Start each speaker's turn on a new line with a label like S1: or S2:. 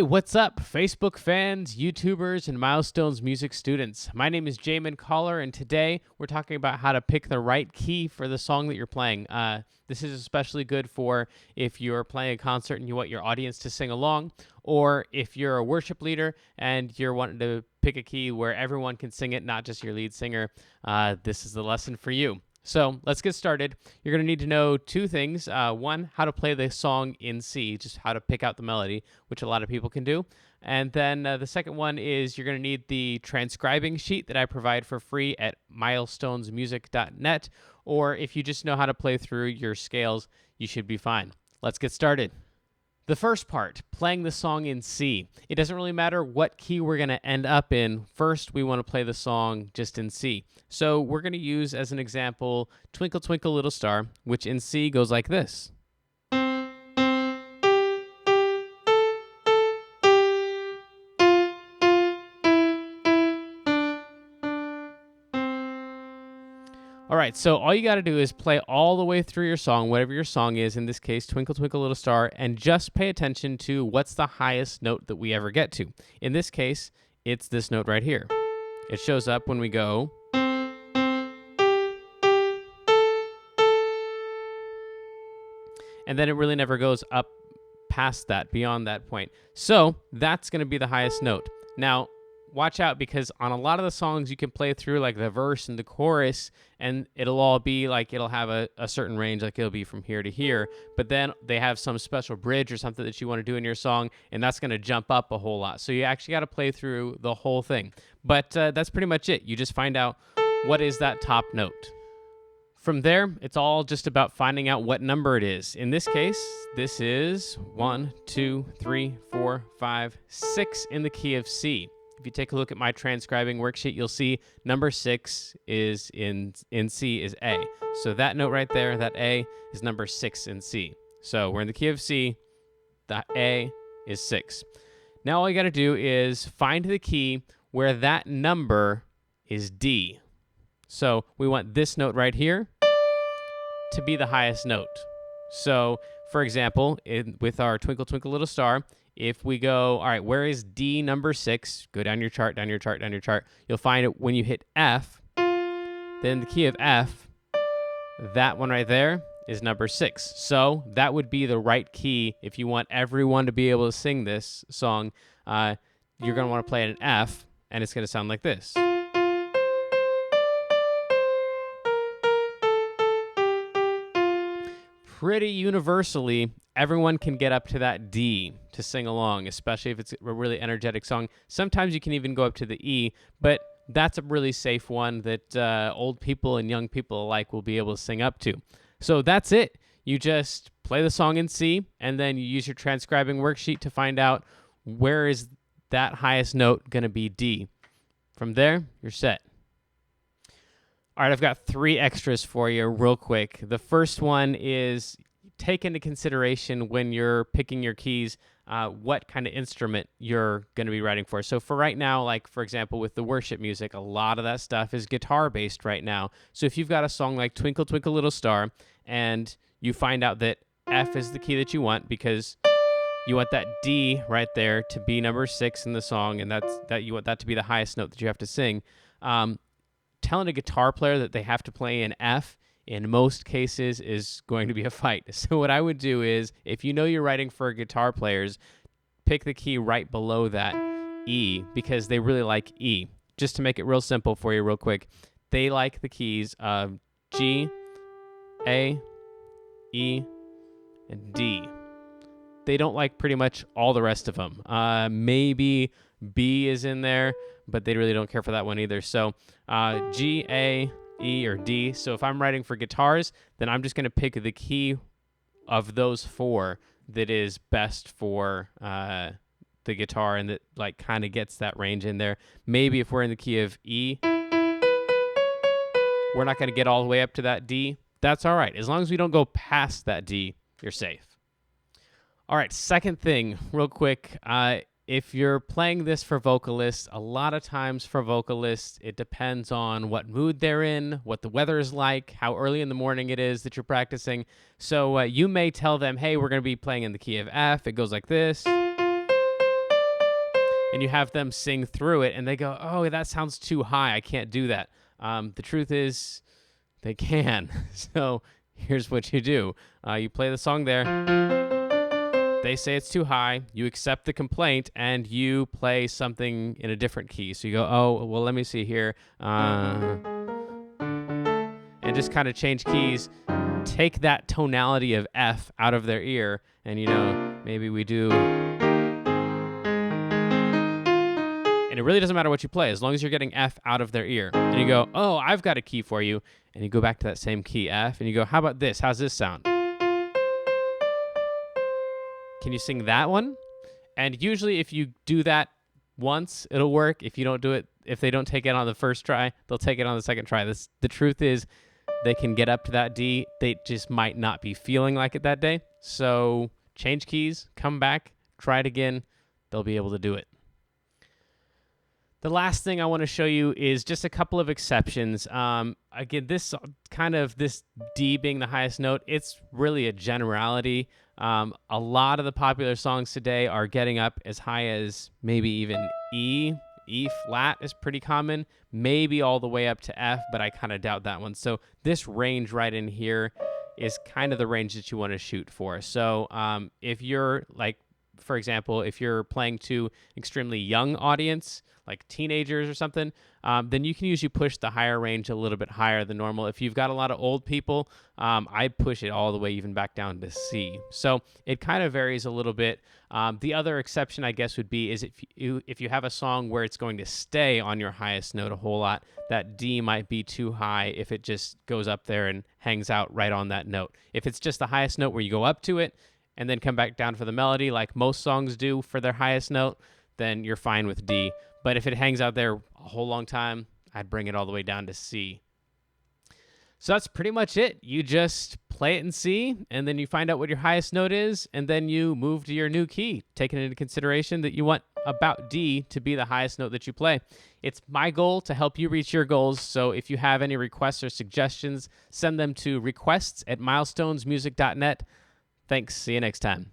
S1: Hey, what's up, Facebook fans, YouTubers, and Milestones music students? My name is Jamin Collar, and today we're talking about how to pick the right key for the song that you're playing. This is especially good for if you're playing a concert and you want your audience to sing along, or if you're a worship leader and you're wanting to pick a key where everyone can sing it, not just your lead singer. This is the lesson for you. So let's get started. You're going to need to know two things. One, how to play the song in C, just how to pick out the melody, which a lot of people can do. And then the second one is you're going to need the transcribing sheet that I provide for free at milestonesmusic.net. Or if you just know how to play through your scales, you should be fine. Let's get started. The first part, playing the song in C. It doesn't really matter what key we're going to end up in. First, we want to play the song just in C. So we're going to use as an example, Twinkle Twinkle Little Star, which in C goes like this. All right, so all you got to do is play all the way through your song, whatever your song is, in this case, Twinkle Twinkle Little Star, and just pay attention to what's the highest note that we ever get to. In this case, it's this note right here. It shows up when we go. And then it really never goes up past that, beyond that point. So that's going to be the highest note. Now, watch out, because on a lot of the songs you can play through like the verse and the chorus, and it'll all be like, it'll have a certain range, like it'll be from here to here, but then they have some special bridge or something that you want to do in your song, and that's going to jump up a whole lot. So you actually got to play through the whole thing. But that's pretty much it. You just find out what is that top note. From there, it's all just about finding out what number it is. In this case, this is 1, 2, 3, 4, 5, 6 in the key of C. If you take a look at my transcribing worksheet, you'll see number 6 is in C is A. So that note right there, that A, is number 6 in C. So we're in the key of C, the A is 6. Now all you got to do is find the key where that number is D. So we want this note right here to be the highest note. So for example, with our Twinkle Twinkle Little Star, if we go, all right, where is D number 6? Go down your chart, down your chart, down your chart. You'll find it when you hit F, then the key of F, that one right there is number 6. So that would be the right key if you want everyone to be able to sing this song. You're going to want to play it in F, and it's going to sound like this. Pretty universally, everyone can get up to that D to sing along, especially if it's a really energetic song. Sometimes you can even go up to the E, but that's a really safe one that old people and young people alike will be able to sing up to. So that's it. You just play the song in C, and then you use your transcribing worksheet to find out where is that highest note going to be D. From there, you're set. All right, I've got 3 extras for you real quick. The first one is take into consideration when you're picking your keys what kind of instrument you're going to be writing for. So for right now, like for example, with the worship music, a lot of that stuff is guitar-based right now. So if you've got a song like Twinkle Twinkle Little Star and you find out that F is the key that you want because you want that D right there to be number 6 in the song, and that you want that to be the highest note that you have to sing, telling a guitar player that they have to play an F in most cases is going to be a fight. So what I would do is, if you know you're writing for guitar players, pick the key right below that, E, because they really like E. Just to make it real simple for you real quick, they like the keys of G, A, E, and D. They don't like pretty much all the rest of them. Maybe B is in there, but they really don't care for that one either. So G, A, E, or D. So if I'm writing for guitars, then I'm just going to pick the key of those 4 that is best for the guitar and that like kind of gets that range in there. Maybe if we're in the key of E, we're not going to get all the way up to that D. That's all right. As long as we don't go past that D, you're safe. All right, second thing, real quick. If you're playing this for vocalists, a lot of times for vocalists, it depends on what mood they're in, what the weather is like, how early in the morning it is that you're practicing. So you may tell them, hey, we're going to be playing in the key of F. It goes like this. and you have them sing through it, and they go, oh, that sounds too high. I can't do that. The truth is, they can. So here's what you do. You play the song there. They say it's too high. You accept the complaint, and you play something in a different key. So you go, oh, well, let me see here. And just kind of change keys. Take that tonality of F out of their ear, and, maybe we do... And it really doesn't matter what you play, as long as you're getting F out of their ear. And you go, oh, I've got a key for you. And you go back to that same key, F, and you go, how about this? How's this sound? Can you sing that one? And usually if you do that once, it'll work. If you don't do it, if they don't take it on the first try, they'll take it on the second try. The truth is, they can get up to that D. They just might not be feeling like it that day. So change keys, come back, try it again. They'll be able to do it. The last thing I want to show you is just a couple of exceptions. Again, this D being the highest note, it's really a generality. A lot of the popular songs today are getting up as high as maybe even E. E flat is pretty common, maybe all the way up to F, but I kind of doubt that one. So this range right in here is kind of the range that you want to shoot for. So if you're for example, if you're playing to extremely young audience, like teenagers or something, then you can usually push the higher range a little bit higher than normal. If you've got a lot of old people, I push it all the way even back down to C. So it kind of varies a little bit. The other exception, I guess, would be is if you have a song where it's going to stay on your highest note a whole lot, that D might be too high if it just goes up there and hangs out right on that note. If it's just the highest note where you go up to it and then come back down for the melody, like most songs do for their highest note, then you're fine with D. But if it hangs out there a whole long time, I'd bring it all the way down to C. So that's pretty much it. You just play it in C, and then you find out what your highest note is, and then you move to your new key, taking into consideration that you want about D to be the highest note that you play. It's my goal to help you reach your goals, so if you have any requests or suggestions, send them to requests@milestonesmusic.net. Thanks. See you next time.